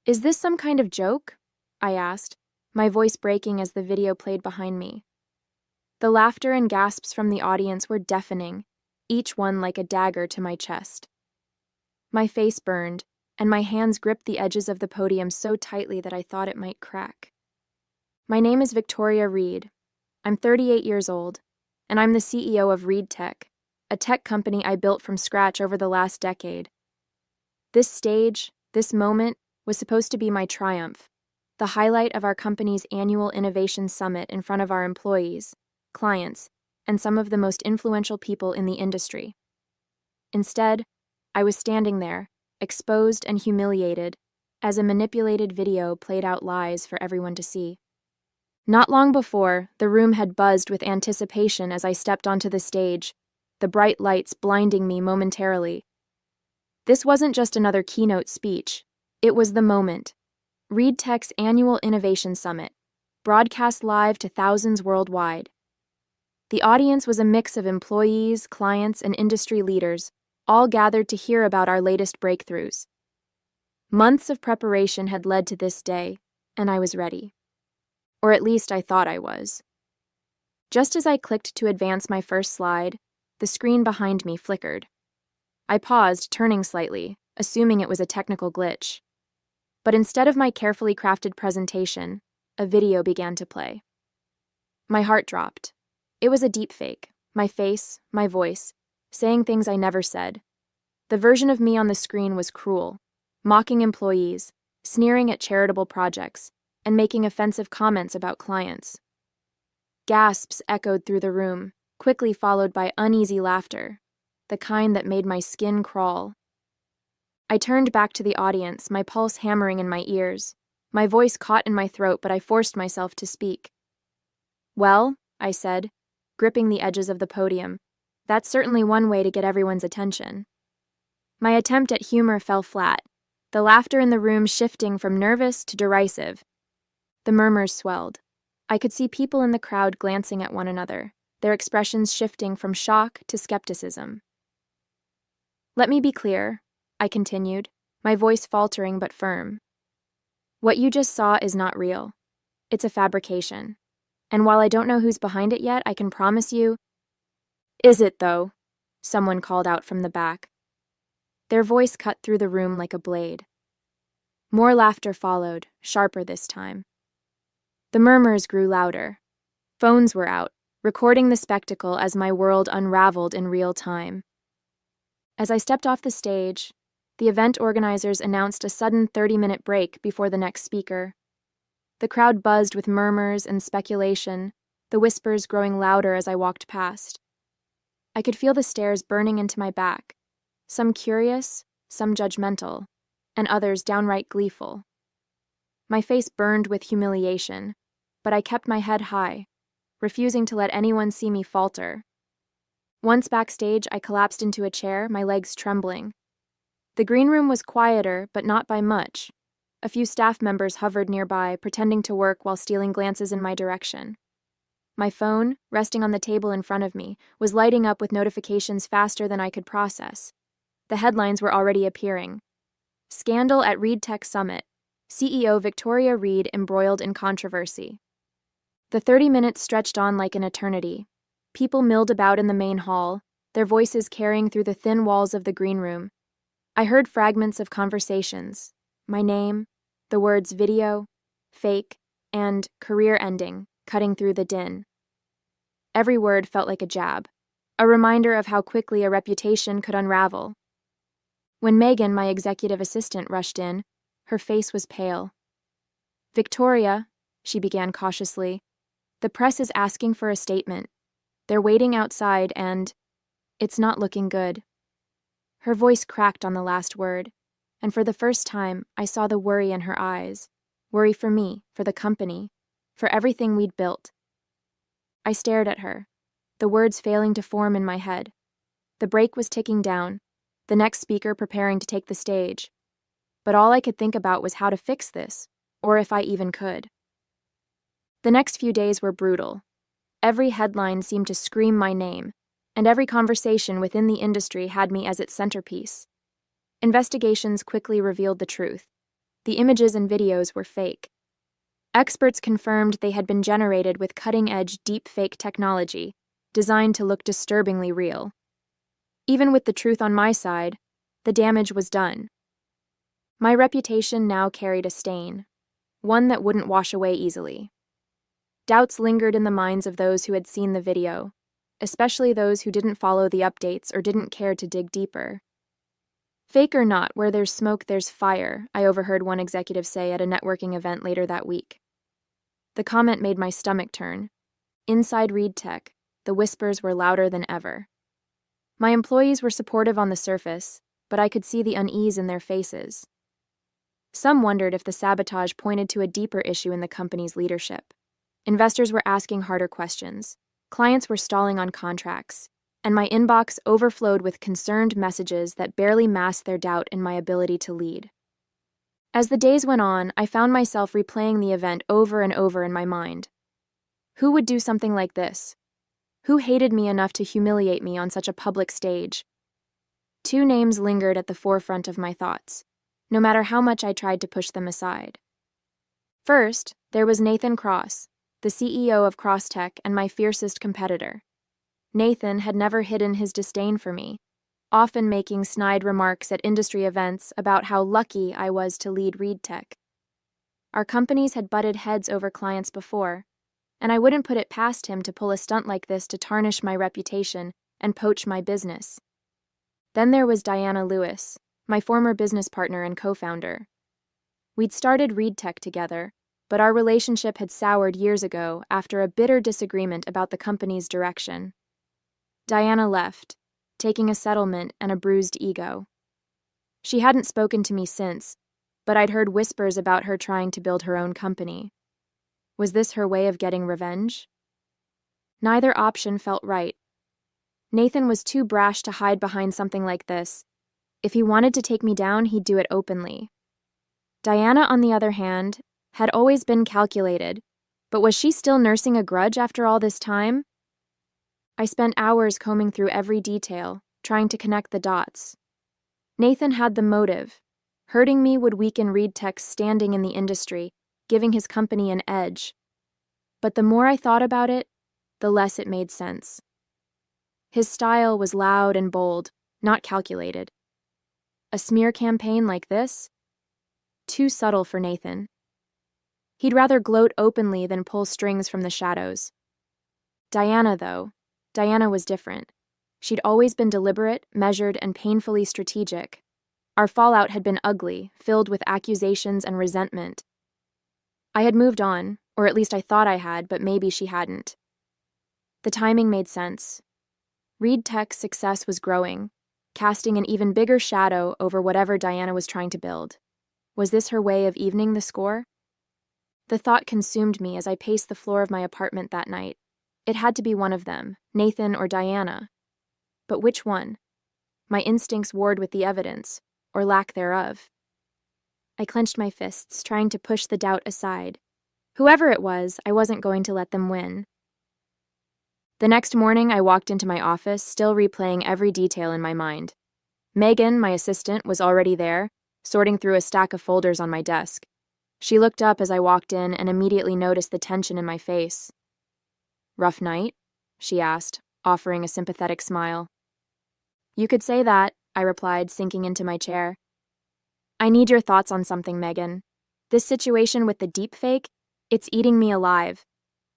Is this some kind of joke? I asked, my voice breaking as the video played behind me. The laughter and gasps from the audience were deafening, each one like a dagger to my chest. My face burned, and my hands gripped the edges of the podium so tightly that I thought it might crack. My name is Victoria Reed. I'm 38 years old, and I'm the CEO of Reed Tech, a tech company I built from scratch over the last decade. This stage, this moment, was supposed to be my triumph, the highlight of our company's annual Innovation Summit in front of our employees, clients, and some of the most influential people in the industry. Instead, I was standing there, exposed and humiliated, as a manipulated video played out lies for everyone to see. Not long before, the room had buzzed with anticipation as I stepped onto the stage, the bright lights blinding me momentarily. This wasn't just another keynote speech. It was the moment. Reed Tech's annual Innovation Summit, broadcast live to thousands worldwide. The audience was a mix of employees, clients, and industry leaders, all gathered to hear about our latest breakthroughs. Months of preparation had led to this day, and I was ready. Or at least I thought I was. Just as I clicked to advance my first slide, the screen behind me flickered. I paused, turning slightly, assuming it was a technical glitch. But instead of my carefully crafted presentation, a video began to play. My heart dropped. It was a deepfake, my face, my voice, saying things I never said. The version of me on the screen was cruel, mocking employees, sneering at charitable projects, and making offensive comments about clients. Gasps echoed through the room, quickly followed by uneasy laughter, the kind that made my skin crawl. I turned back to the audience, my pulse hammering in my ears. My voice caught in my throat, but I forced myself to speak. "Well," I said, gripping the edges of the podium, "that's certainly one way to get everyone's attention." My attempt at humor fell flat, the laughter in the room shifting from nervous to derisive. The murmurs swelled. I could see people in the crowd glancing at one another, their expressions shifting from shock to skepticism. "Let me be clear," I continued, my voice faltering but firm. "What you just saw is not real. It's a fabrication. And while I don't know who's behind it yet, I can promise you—" "Is it, though?" someone called out from the back. Their voice cut through the room like a blade. More laughter followed, sharper this time. The murmurs grew louder. Phones were out, recording the spectacle as my world unraveled in real time. As I stepped off the stage, the event organizers announced a sudden 30-minute break before the next speaker. The crowd buzzed with murmurs and speculation, the whispers growing louder as I walked past. I could feel the stares burning into my back, some curious, some judgmental, and others downright gleeful. My face burned with humiliation, but I kept my head high, refusing to let anyone see me falter. Once backstage, I collapsed into a chair, my legs trembling. The green room was quieter, but not by much. A few staff members hovered nearby, pretending to work while stealing glances in my direction. My phone, resting on the table in front of me, was lighting up with notifications faster than I could process. The headlines were already appearing. "Scandal at Reed Tech Summit. CEO Victoria Reed embroiled in controversy." The 30 minutes stretched on like an eternity. People milled about in the main hall, their voices carrying through the thin walls of the green room. I heard fragments of conversations, my name, the words video, fake, and career ending cutting through the din. Every word felt like a jab, a reminder of how quickly a reputation could unravel. When Megan, my executive assistant, rushed in, her face was pale. "Victoria," she began cautiously, "the press is asking for a statement. They're waiting outside and it's not looking good." Her voice cracked on the last word, and for the first time, I saw the worry in her eyes. Worry for me, for the company, for everything we'd built. I stared at her, the words failing to form in my head. The break was ticking down, the next speaker preparing to take the stage. But all I could think about was how to fix this, or if I even could. The next few days were brutal. Every headline seemed to scream my name, and every conversation within the industry had me as its centerpiece. Investigations quickly revealed the truth. The images and videos were fake. Experts confirmed they had been generated with cutting-edge deepfake technology, designed to look disturbingly real. Even with the truth on my side, the damage was done. My reputation now carried a stain, one that wouldn't wash away easily. Doubts lingered in the minds of those who had seen the video, especially those who didn't follow the updates or didn't care to dig deeper. Fake or not, where there's smoke, there's fire, I overheard one executive say at a networking event later that week. The comment made my stomach turn. Inside ReedTech, the whispers were louder than ever. My employees were supportive on the surface, but I could see the unease in their faces. Some wondered if the sabotage pointed to a deeper issue in the company's leadership. Investors were asking harder questions. Clients were stalling on contracts, and my inbox overflowed with concerned messages that barely masked their doubt in my ability to lead. As the days went on, I found myself replaying the event over and over in my mind. Who would do something like this? Who hated me enough to humiliate me on such a public stage? Two names lingered at the forefront of my thoughts, no matter how much I tried to push them aside. First, there was Nathan Cross, the CEO of CrossTech and my fiercest competitor. Nathan had never hidden his disdain for me, often making snide remarks at industry events about how lucky I was to lead ReedTech. Our companies had butted heads over clients before, and I wouldn't put it past him to pull a stunt like this to tarnish my reputation and poach my business. Then there was Diana Lewis, my former business partner and co-founder. We'd started ReedTech together, but our relationship had soured years ago after a bitter disagreement about the company's direction. Diana left, taking a settlement and a bruised ego. She hadn't spoken to me since, but I'd heard whispers about her trying to build her own company. Was this her way of getting revenge? Neither option felt right. Nathan was too brash to hide behind something like this. If he wanted to take me down, he'd do it openly. Diana, on the other hand, had always been calculated, but was she still nursing a grudge after all this time? I spent hours combing through every detail, trying to connect the dots. Nathan had the motive. Hurting me would weaken ReedTech's standing in the industry, giving his company an edge. But the more I thought about it, the less it made sense. His style was loud and bold, not calculated. A smear campaign like this? Too subtle for Nathan. He'd rather gloat openly than pull strings from the shadows. Diana, though, Diana was different. She'd always been deliberate, measured, and painfully strategic. Our fallout had been ugly, filled with accusations and resentment. I had moved on, or at least I thought I had, but maybe she hadn't. The timing made sense. ReedTech's success was growing, casting an even bigger shadow over whatever Diana was trying to build. Was this her way of evening the score? The thought consumed me as I paced the floor of my apartment that night. It had to be one of them, Nathan or Diana. But which one? My instincts warred with the evidence, or lack thereof. I clenched my fists, trying to push the doubt aside. Whoever it was, I wasn't going to let them win. The next morning, I walked into my office, still replaying every detail in my mind. Megan, my assistant, was already there, sorting through a stack of folders on my desk. She looked up as I walked in and immediately noticed the tension in my face. "Rough night?" she asked, offering a sympathetic smile. "You could say that," I replied, sinking into my chair. "I need your thoughts on something, Megan. This situation with the deepfake, it's eating me alive.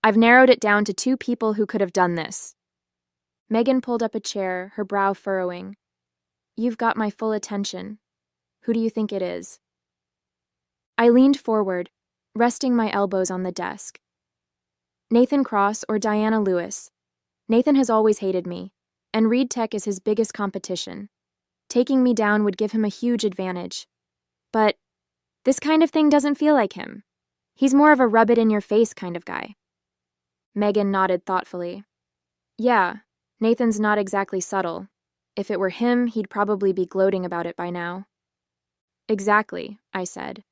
I've narrowed it down to 2 people who could have done this." Megan pulled up a chair, her brow furrowing. "You've got my full attention. Who do you think it is?" I leaned forward, resting my elbows on the desk. Nathan Cross or Diana Lewis. Nathan has always hated me, and ReedTech is his biggest competition. Taking me down would give him a huge advantage. But this kind of thing doesn't feel like him. He's more of a rub-it-in-your-face kind of guy. Megan nodded thoughtfully. "Yeah, Nathan's not exactly subtle. If it were him, he'd probably be gloating about it by now." "Exactly," I said.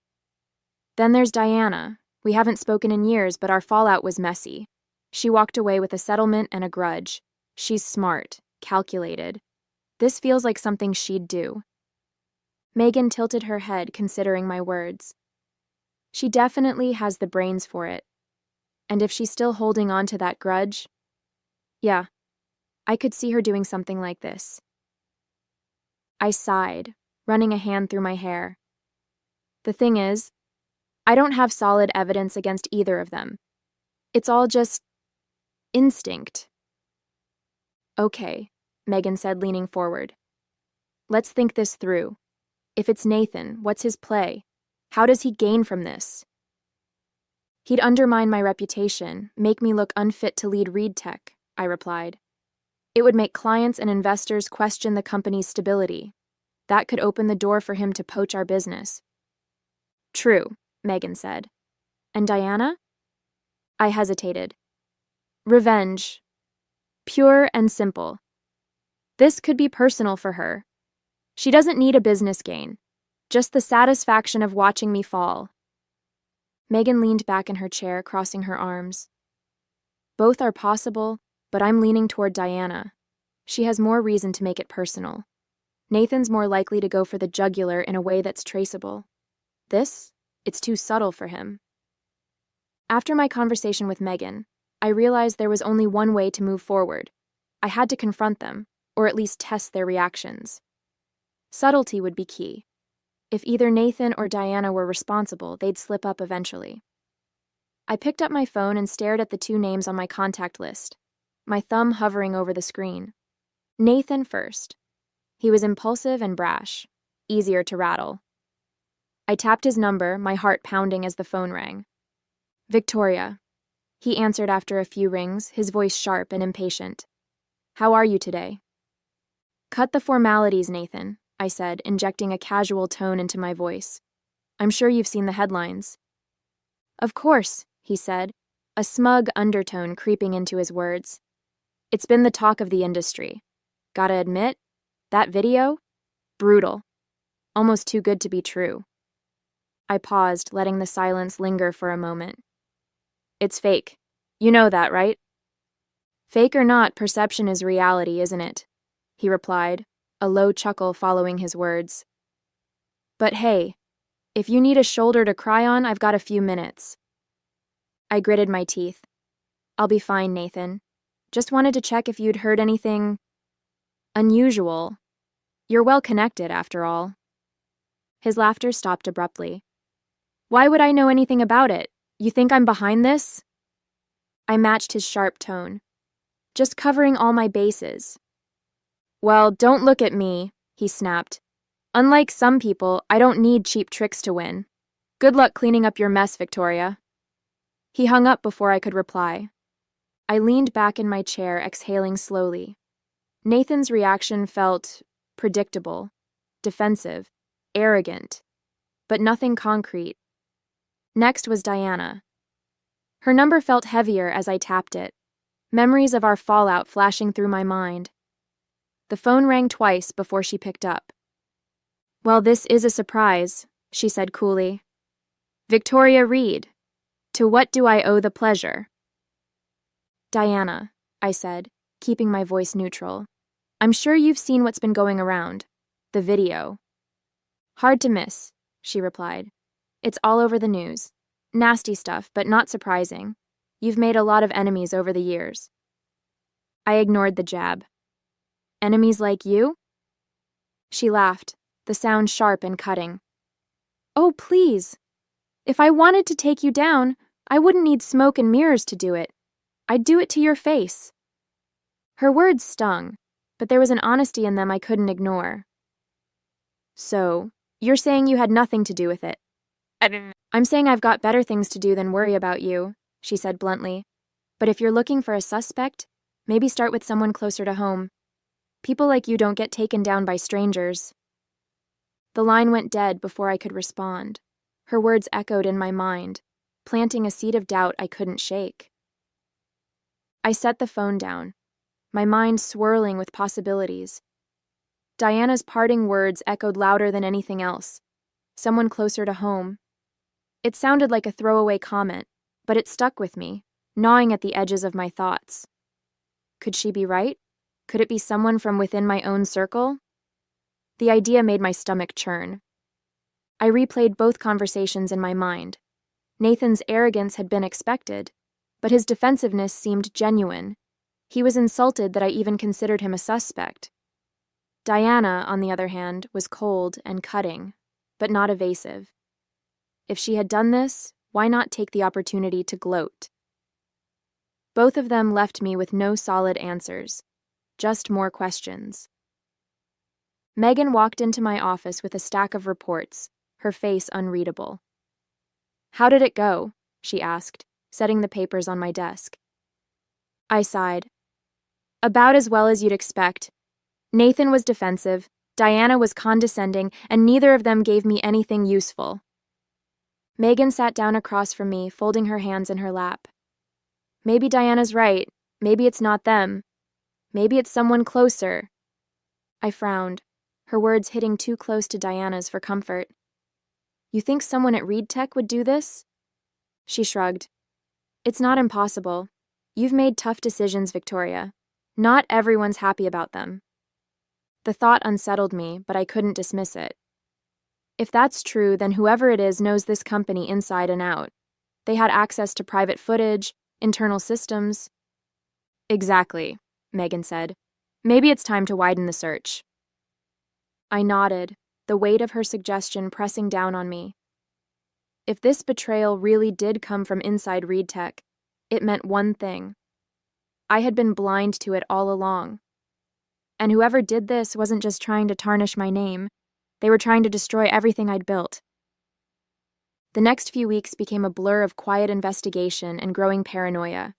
"Then there's Diana. We haven't spoken in years, but our fallout was messy. She walked away with a settlement and a grudge. She's smart, calculated. This feels like something she'd do." Megan tilted her head, considering my words. She definitely has the brains for it. And if she's still holding on to that grudge, yeah, I could see her doing something like this. I sighed, running a hand through my hair. The thing is, I don't have solid evidence against either of them. It's all just instinct. Okay, Megan said, leaning forward. Let's think this through. If it's Nathan, what's his play? How does he gain from this? He'd undermine my reputation, make me look unfit to lead Reed Tech, I replied. It would make clients and investors question the company's stability. That could open the door for him to poach our business. True, Megan said. And Diana? I hesitated. Revenge. Pure and simple. This could be personal for her. She doesn't need a business gain, just the satisfaction of watching me fall. Megan leaned back in her chair, crossing her arms. Both are possible, but I'm leaning toward Diana. She has more reason to make it personal. Nathan's more likely to go for the jugular in a way that's traceable. It's too subtle for him. After my conversation with Megan, I realized there was only one way to move forward. I had to confront them, or at least test their reactions. Subtlety would be key. If either Nathan or Diana were responsible, they'd slip up eventually. I picked up my phone and stared at the two names on my contact list, my thumb hovering over the screen. Nathan first. He was impulsive and brash, easier to rattle. I tapped his number, my heart pounding as the phone rang. Victoria. He answered after a few rings, his voice sharp and impatient. How are you today? Cut the formalities, Nathan, I said, injecting a casual tone into my voice. I'm sure you've seen the headlines. Of course, he said, a smug undertone creeping into his words. It's been the talk of the industry. Gotta admit, that video? Brutal. Almost too good to be true. I paused, letting the silence linger for a moment. It's fake. You know that, right? Fake or not, perception is reality, isn't it? He replied, a low chuckle following his words. But hey, if you need a shoulder to cry on, I've got a few minutes. I gritted my teeth. I'll be fine, Nathan. Just wanted to check if you'd heard anything unusual. You're well connected, after all. His laughter stopped abruptly. Why would I know anything about it? You think I'm behind this? I matched his sharp tone. Just covering all my bases. Well, don't look at me, he snapped. Unlike some people, I don't need cheap tricks to win. Good luck cleaning up your mess, Victoria. He hung up before I could reply. I leaned back in my chair, exhaling slowly. Nathan's reaction felt predictable, defensive, arrogant, but nothing concrete. Next was Diana. Her number felt heavier as I tapped it, memories of our fallout flashing through my mind. The phone rang twice before she picked up. Well, this is a surprise, she said coolly. Victoria Reed. To what do I owe the pleasure? Diana, I said, keeping my voice neutral. I'm sure you've seen what's been going around. The video. Hard to miss, she replied. It's all over the news. Nasty stuff, but not surprising. You've made a lot of enemies over the years. I ignored the jab. Enemies like you? She laughed, the sound sharp and cutting. Oh, please. If I wanted to take you down, I wouldn't need smoke and mirrors to do it. I'd do it to your face. Her words stung, but there was an honesty in them I couldn't ignore. So, you're saying you had nothing to do with it? I'm saying I've got better things to do than worry about you, she said bluntly. But if you're looking for a suspect, maybe start with someone closer to home. People like you don't get taken down by strangers. The line went dead before I could respond. Her words echoed in my mind, planting a seed of doubt I couldn't shake. I set the phone down, my mind swirling with possibilities. Diana's parting words echoed louder than anything else. Someone closer to home. It sounded like a throwaway comment, but it stuck with me, gnawing at the edges of my thoughts. Could she be right? Could it be someone from within my own circle? The idea made my stomach churn. I replayed both conversations in my mind, Nathan's arrogance had been expected, but his defensiveness seemed genuine. He was insulted that I even considered him a suspect. Diana, on the other hand, was cold and cutting, but not evasive. If she had done this, why not take the opportunity to gloat? Both of them left me with no solid answers, just more questions. Megan walked into my office with a stack of reports, her face unreadable. "How did it go?" she asked, setting the papers on my desk. I sighed. "About as well as you'd expect. Nathan was defensive, Diana was condescending, and neither of them gave me anything useful." Megan sat down across from me, folding her hands in her lap. "Maybe Diana's right. Maybe it's not them. Maybe it's someone closer." I frowned, her words hitting too close to Diana's for comfort. "You think someone at Reed Tech would do this?" She shrugged. "It's not impossible. You've made tough decisions, Victoria. Not everyone's happy about them." The thought unsettled me, but I couldn't dismiss it. If that's true, then whoever it is knows this company inside and out. They had access to private footage, internal systems. "Exactly," Megan said. "Maybe it's time to widen the search." I nodded, the weight of her suggestion pressing down on me. If this betrayal really did come from inside Reed Tech, it meant one thing. I had been blind to it all along. And whoever did this wasn't just trying to tarnish my name, they were trying to destroy everything I'd built. The next few weeks became a blur of quiet investigation and growing paranoia.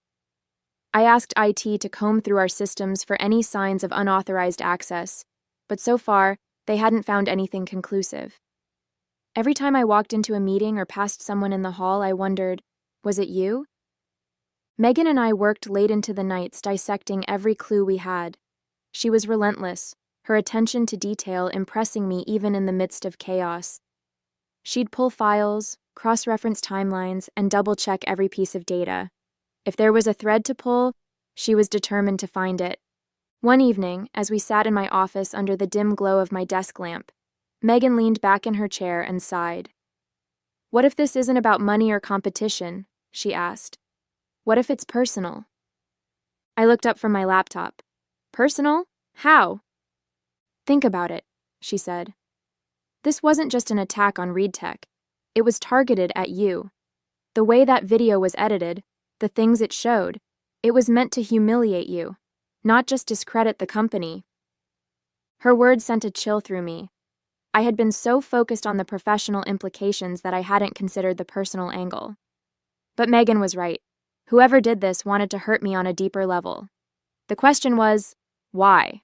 I asked IT to comb through our systems for any signs of unauthorized access, but so far, they hadn't found anything conclusive. Every time I walked into a meeting or passed someone in the hall, I wondered, was it you? Megan and I worked late into the nights dissecting every clue we had. She was relentless, her attention to detail impressing me even in the midst of chaos. She'd pull files, cross-reference timelines, and double-check every piece of data. If there was a thread to pull, she was determined to find it. One evening, as we sat in my office under the dim glow of my desk lamp, Megan leaned back in her chair and sighed. "What if this isn't about money or competition?" she asked. "What if it's personal?" I looked up from my laptop. "Personal? How?" "Think about it," she said. "This wasn't just an attack on Reed Tech. It was targeted at you. The way that video was edited, the things it showed, it was meant to humiliate you, not just discredit the company." Her words sent a chill through me. I had been so focused on the professional implications that I hadn't considered the personal angle. But Megan was right. Whoever did this wanted to hurt me on a deeper level. The question was, why?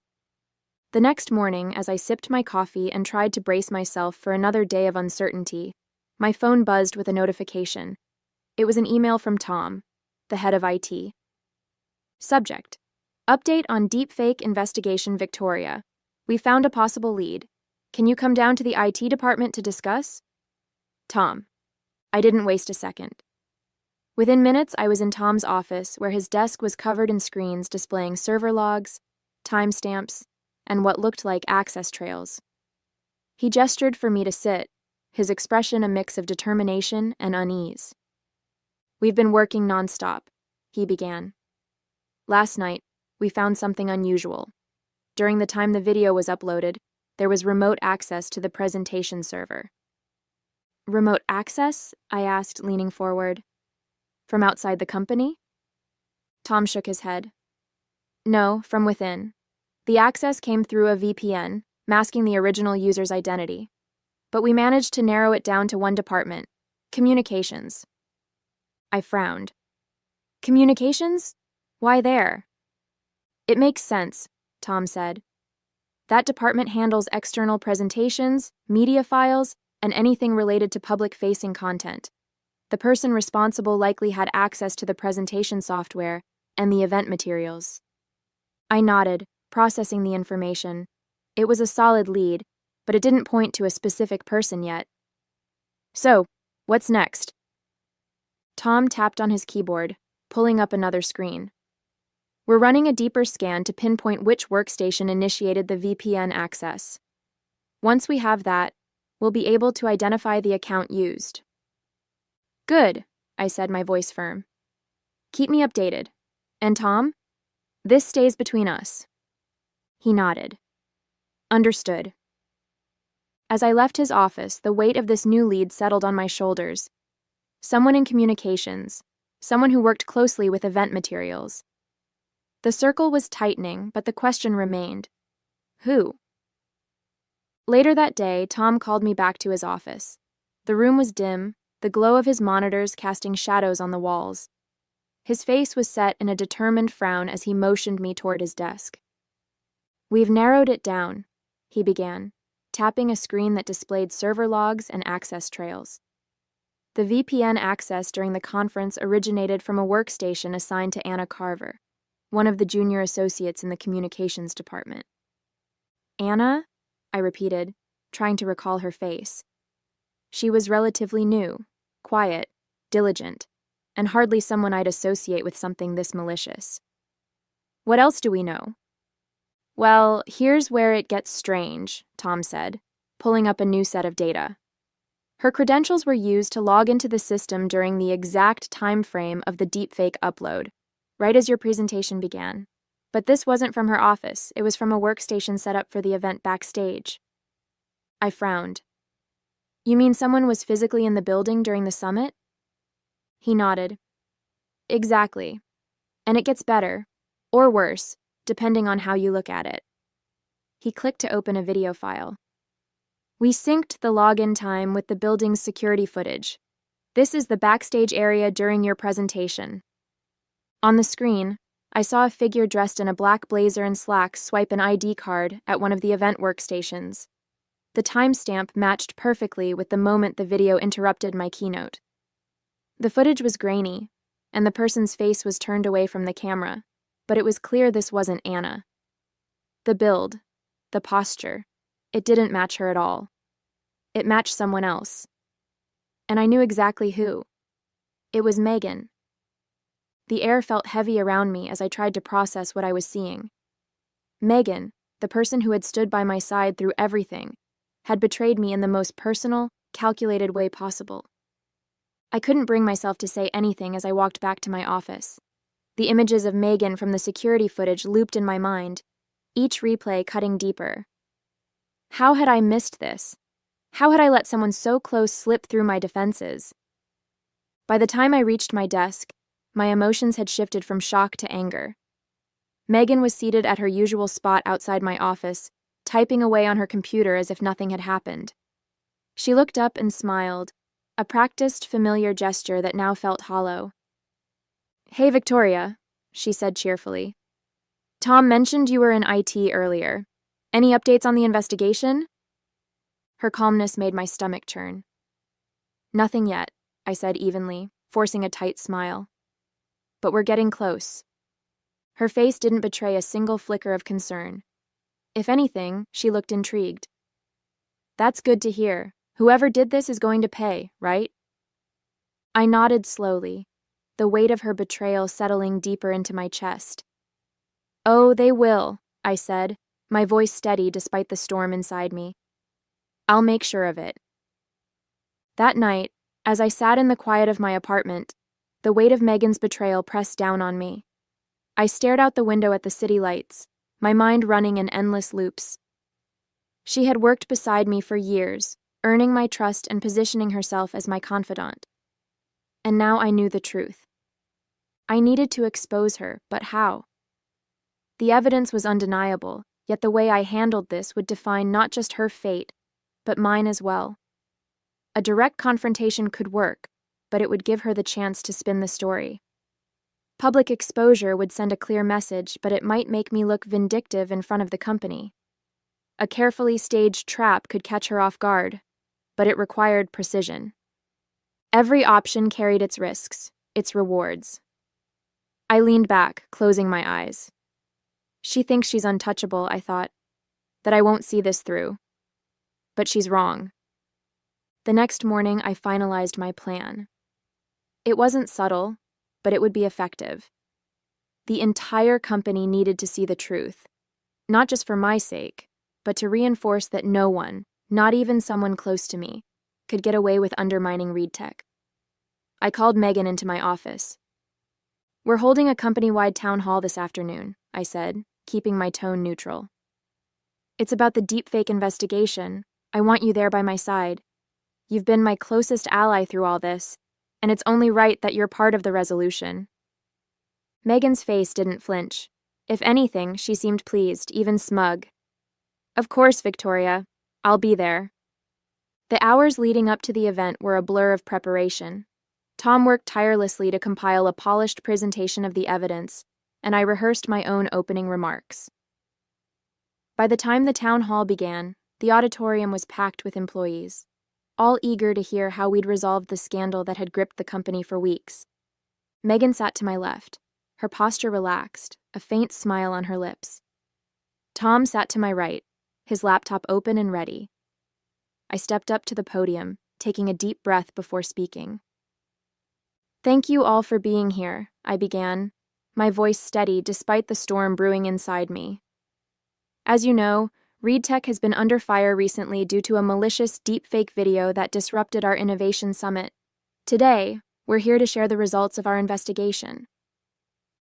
The next morning, as I sipped my coffee and tried to brace myself for another day of uncertainty, my phone buzzed with a notification. It was an email from Tom, the head of IT. Subject: Update on deepfake investigation Victoria. We found a possible lead. Can you come down to the IT department to discuss? Tom. I didn't waste a second. Within minutes, I was in Tom's office, where his desk was covered in screens displaying server logs, timestamps, and what looked like access trails. He gestured for me to sit, his expression a mix of determination and unease. "We've been working nonstop," he began. "Last night, we found something unusual. During the time the video was uploaded, there was remote access to the presentation server." "Remote access?" I asked, leaning forward. "From outside the company?" Tom shook his head. "No, from within. The access came through a VPN, masking the original user's identity. But we managed to narrow it down to one department: communications." I frowned. "Communications? Why there?" "It makes sense," Tom said. "That department handles external presentations, media files, and anything related to public-facing content. The person responsible likely had access to the presentation software and the event materials." I nodded, processing the information. It was a solid lead, but it didn't point to a specific person yet. "So, what's next?" Tom tapped on his keyboard, pulling up another screen. "We're running a deeper scan to pinpoint which workstation initiated the VPN access. Once we have that, we'll be able to identify the account used." Good, I said, my voice firm. Keep me updated. And Tom? This stays between us. He nodded. Understood. As I left his office, the weight of this new lead settled on my shoulders. Someone in communications, someone who worked closely with event materials. The circle was tightening, but the question remained. Who? Later that day, Tom called me back to his office. The room was dim, the glow of his monitors casting shadows on the walls. His face was set in a determined frown as he motioned me toward his desk. We've narrowed it down, he began, tapping a screen that displayed server logs and access trails. The VPN access during the conference originated from a workstation assigned to Anna Carver, one of the junior associates in the communications department. Anna? I repeated, trying to recall her face. She was relatively new, quiet, diligent, and hardly someone I'd associate with something this malicious. What else do we know? Well, here's where it gets strange, Tom said, pulling up a new set of data. Her credentials were used to log into the system during the exact time frame of the deepfake upload, right as your presentation began. But this wasn't from her office, it was from a workstation set up for the event backstage. I frowned. You mean someone was physically in the building during the summit? He nodded. Exactly. And it gets better, or worse, depending on how you look at it. He clicked to open a video file. We synced the login time with the building's security footage. This is the backstage area during your presentation. On the screen, I saw a figure dressed in a black blazer and slacks swipe an ID card at one of the event workstations. The timestamp matched perfectly with the moment the video interrupted my keynote. The footage was grainy, and the person's face was turned away from the camera, but it was clear this wasn't Anna. The build, the posture, it didn't match her at all. It matched someone else. And I knew exactly who. It was Megan. The air felt heavy around me as I tried to process what I was seeing. Megan, the person who had stood by my side through everything, had betrayed me in the most personal, calculated way possible. I couldn't bring myself to say anything as I walked back to my office. The images of Megan from the security footage looped in my mind, each replay cutting deeper. How had I missed this? How had I let someone so close slip through my defenses? By the time I reached my desk, my emotions had shifted from shock to anger. Megan was seated at her usual spot outside my office, typing away on her computer as if nothing had happened. She looked up and smiled, a practiced, familiar gesture that now felt hollow. Hey, Victoria, she said cheerfully. Tom mentioned you were in IT earlier. Any updates on the investigation? Her calmness made my stomach churn. Nothing yet, I said evenly, forcing a tight smile. But we're getting close. Her face didn't betray a single flicker of concern. If anything, she looked intrigued. That's good to hear. Whoever did this is going to pay, right? I nodded slowly, the weight of her betrayal settling deeper into my chest. Oh, they will, I said, my voice steady despite the storm inside me. I'll make sure of it. That night, as I sat in the quiet of my apartment, the weight of Megan's betrayal pressed down on me. I stared out the window at the city lights, my mind running in endless loops. She had worked beside me for years, earning my trust and positioning herself as my confidant. And now I knew the truth. I needed to expose her, but how? The evidence was undeniable, yet the way I handled this would define not just her fate, but mine as well. A direct confrontation could work, but it would give her the chance to spin the story. Public exposure would send a clear message, but it might make me look vindictive in front of the company. A carefully staged trap could catch her off guard, but it required precision. Every option carried its risks, its rewards. I leaned back, closing my eyes. She thinks she's untouchable, I thought, that I won't see this through. But she's wrong. The next morning, I finalized my plan. It wasn't subtle, but it would be effective. The entire company needed to see the truth, not just for my sake, but to reinforce that no one, not even someone close to me, could get away with undermining ReadTech. I called Megan into my office. "We're holding a company-wide town hall this afternoon," I said, keeping my tone neutral. "It's about the deepfake investigation. I want you there by my side. You've been my closest ally through all this, and it's only right that you're part of the resolution." Megan's face didn't flinch. If anything, she seemed pleased, even smug. "Of course, Victoria. I'll be there." The hours leading up to the event were a blur of preparation. Tom worked tirelessly to compile a polished presentation of the evidence, and I rehearsed my own opening remarks. By the time the town hall began, the auditorium was packed with employees, all eager to hear how we'd resolved the scandal that had gripped the company for weeks. Megan sat to my left, her posture relaxed, a faint smile on her lips. Tom sat to my right, his laptop open and ready. I stepped up to the podium, taking a deep breath before speaking. "Thank you all for being here," I began, my voice steady despite the storm brewing inside me. "As you know, ReedTech has been under fire recently due to a malicious deepfake video that disrupted our Innovation Summit. Today, we're here to share the results of our investigation."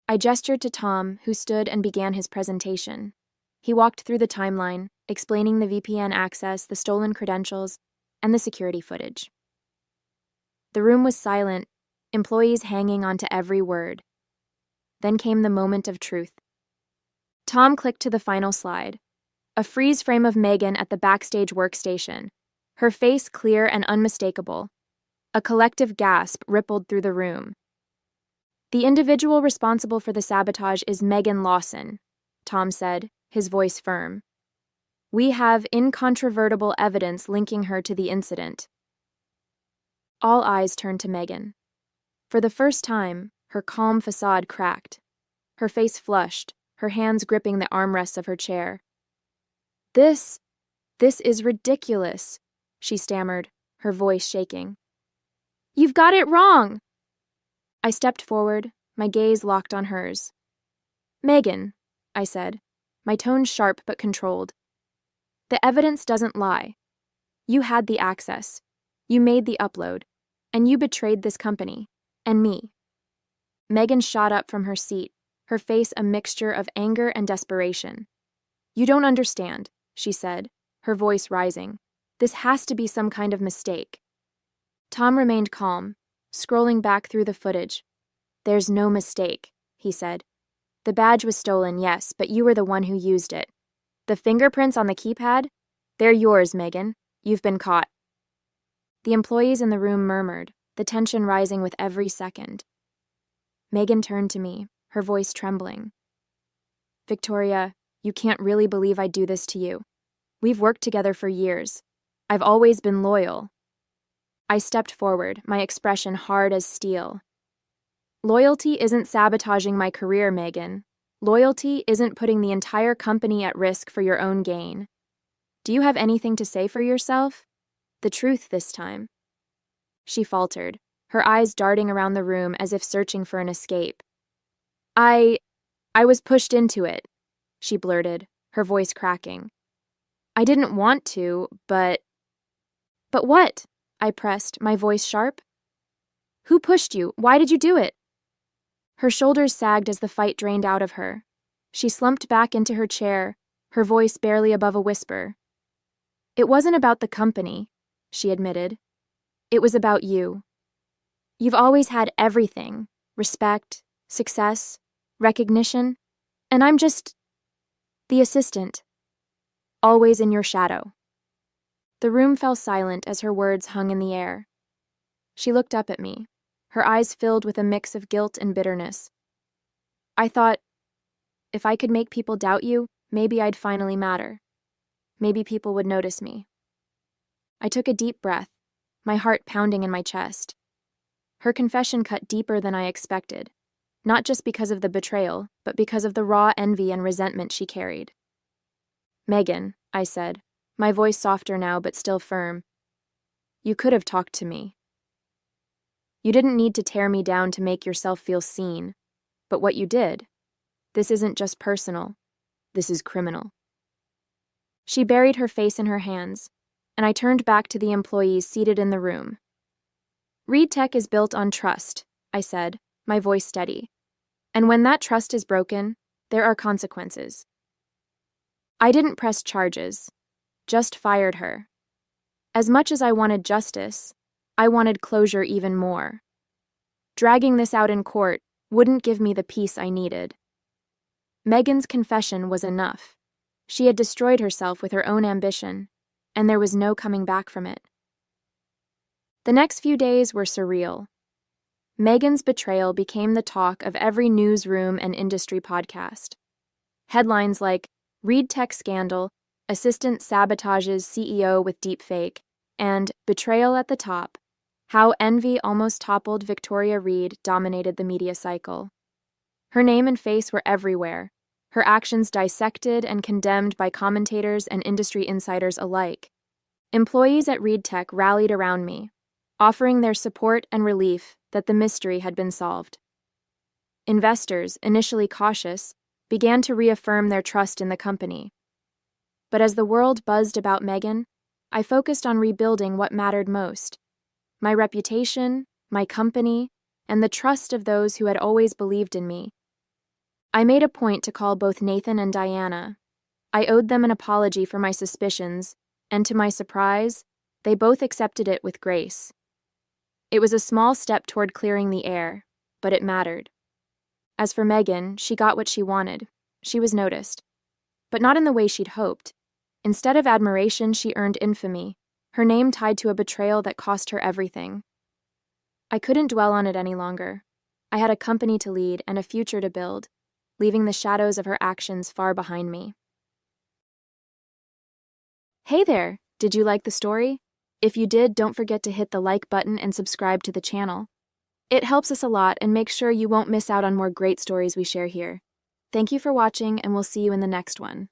I gestured to Tom, who stood and began his presentation. He walked through the timeline, explaining the VPN access, the stolen credentials, and the security footage. The room was silent, employees hanging onto every word. Then came the moment of truth. Tom clicked to the final slide, a freeze frame of Megan at the backstage workstation, her face clear and unmistakable. A collective gasp rippled through the room. "The individual responsible for the sabotage is Megan Lawson," Tom said, his voice firm. "We have incontrovertible evidence linking her to the incident." All eyes turned to Megan. For the first time, her calm facade cracked. Her face flushed, her hands gripping the armrests of her chair. This is ridiculous," she stammered, her voice shaking. "You've got it wrong!" I stepped forward, my gaze locked on hers. "Megan," I said, my tone sharp but controlled, "the evidence doesn't lie. You had the access. You made the upload. And you betrayed this company. And me." Megan shot up from her seat, her face a mixture of anger and desperation. "You don't understand," she said, her voice rising. "This has to be some kind of mistake." Tom remained calm, scrolling back through the footage. "There's no mistake," he said. "The badge was stolen, yes, but you were the one who used it. The fingerprints on the keypad? They're yours, Megan. You've been caught." The employees in the room murmured, the tension rising with every second. Megan turned to me, her voice trembling. "Victoria, you can't really believe I'd do this to you. We've worked together for years. I've always been loyal." I stepped forward, my expression hard as steel. "Loyalty isn't sabotaging my career, Megan. Loyalty isn't putting the entire company at risk for your own gain. Do you have anything to say for yourself? The truth this time." She faltered, her eyes darting around the room as if searching for an escape. I was pushed into it," she blurted, her voice cracking. "I didn't want to, but—" "But what?" I pressed, my voice sharp. "Who pushed you? Why did you do it?" Her shoulders sagged as the fight drained out of her. She slumped back into her chair, her voice barely above a whisper. "It wasn't about the company," she admitted. "It was about you. You've always had everything, respect, success, recognition, and I'm just the assistant, always in your shadow." The room fell silent as her words hung in the air. She looked up at me, her eyes filled with a mix of guilt and bitterness. "I thought, if I could make people doubt you, maybe I'd finally matter. Maybe people would notice me." I took a deep breath, my heart pounding in my chest. Her confession cut deeper than I expected, not just because of the betrayal, but because of the raw envy and resentment she carried. "Megan," I said, my voice softer now but still firm, "you could have talked to me. You didn't need to tear me down to make yourself feel seen, but what you did, this isn't just personal, this is criminal." She buried her face in her hands, and I turned back to the employees seated in the room. Reed Tech is built on trust, I said, my voice steady. And when that trust is broken, there are consequences. I didn't press charges, just fired her. As much as I wanted justice, I wanted closure even more. Dragging this out in court wouldn't give me the peace I needed. Megan's confession was enough. She had destroyed herself with her own ambition, and there was no coming back from it. The next few days were surreal. Megan's betrayal became the talk of every newsroom and industry podcast. Headlines like, Reed Tech Scandal, Assistant Sabotages CEO with Deepfake, and Betrayal at the Top, How Envy Almost Toppled Victoria Reed dominated the media cycle. Her name and face were everywhere, her actions dissected and condemned by commentators and industry insiders alike. Employees at Reed Tech rallied around me, offering their support and relief that the mystery had been solved. Investors, initially cautious, began to reaffirm their trust in the company. But as the world buzzed about Megan, I focused on rebuilding what mattered most: my reputation, my company, and the trust of those who had always believed in me. I made a point to call both Nathan and Diana. I owed them an apology for my suspicions, and to my surprise, they both accepted it with grace. It was a small step toward clearing the air, but it mattered. As for Megan, she got what she wanted. She was noticed. But not in the way she'd hoped. Instead of admiration, she earned infamy, her name tied to a betrayal that cost her everything. I couldn't dwell on it any longer. I had a company to lead and a future to build, leaving the shadows of her actions far behind me. Hey there! Did you like the story? If you did, don't forget to hit the like button and subscribe to the channel. It helps us a lot and makes sure you won't miss out on more great stories we share here. Thank you for watching, and we'll see you in the next one.